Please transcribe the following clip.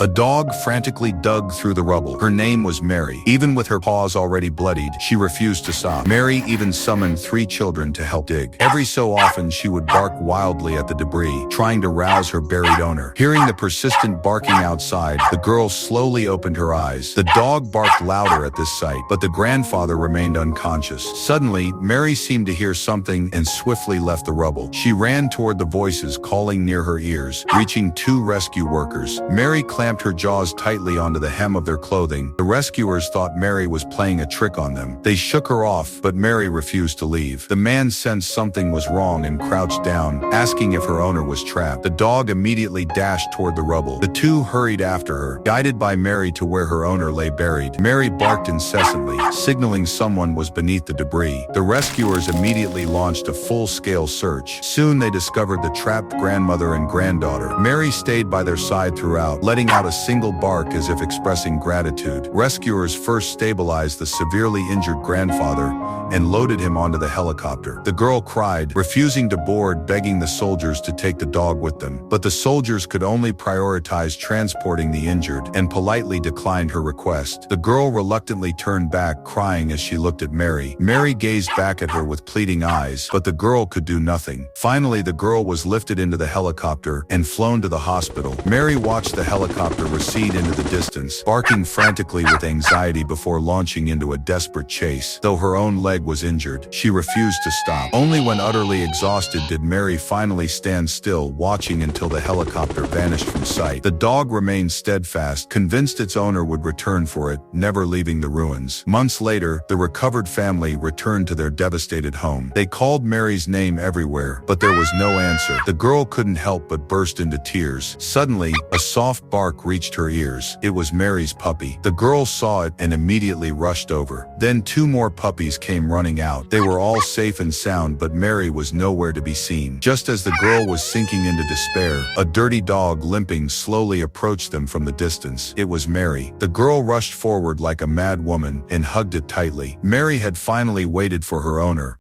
A dog frantically dug through the rubble. Her name was Mary. Even with her paws already bloodied, she refused to stop. Mary even summoned 3 children to help dig. Every so often, she would bark wildly at the debris, trying to rouse her buried owner. Hearing the persistent barking outside, the girl slowly opened her eyes. The dog barked louder at this sight, but the grandfather remained unconscious. Suddenly, Mary seemed to hear something and swiftly left the rubble. She ran toward the voices calling near her ears, reaching 2 rescue workers. Mary clamped her jaws tightly onto the hem of their clothing. The rescuers thought Mary was playing a trick on them. They shook her off, but Mary refused to leave. The man sensed something was wrong and crouched down, asking if her owner was trapped. The dog immediately dashed toward the rubble. The 2 hurried after her, guided by Mary to where her owner lay buried. Mary barked incessantly, signaling someone was beneath the debris. The rescuers immediately launched a full-scale search. Soon they discovered the trapped grandmother and granddaughter. Mary stayed by their side throughout, letting out a single bark as if expressing gratitude. Rescuers first stabilized the severely injured grandfather and loaded him onto the helicopter. The girl cried, refusing to board, begging the soldiers to take the dog with them. But the soldiers could only prioritize transporting the injured and politely declined her request. The girl reluctantly turned back, crying as she looked at Mary. Mary gazed back at her with pleading eyes, but the girl could do nothing. Finally, the girl was lifted into the helicopter and flown to the hospital. Mary watched the helicopter recede into the distance, barking frantically with anxiety before launching into a desperate chase. Though her own leg was injured, she refused to stop. Only when utterly exhausted did Mary finally stand still, watching until the helicopter vanished from sight. The dog remained steadfast, convinced its owner would return for it, never leaving the ruins. Months later, the recovered family returned to their devastated home. They called Mary's name everywhere, but there was no answer. The girl couldn't help but burst into tears. Suddenly, a soft bark reached her ears. It was Mary's puppy. The girl saw it and immediately rushed over. Then 2 more puppies came running out. They were all safe and sound, but Mary was nowhere to be seen. Just as the girl was sinking into despair, a dirty dog limping slowly approached them from the distance. It was Mary. The girl rushed forward like a mad woman and hugged it tightly. Mary had finally waited for her owner,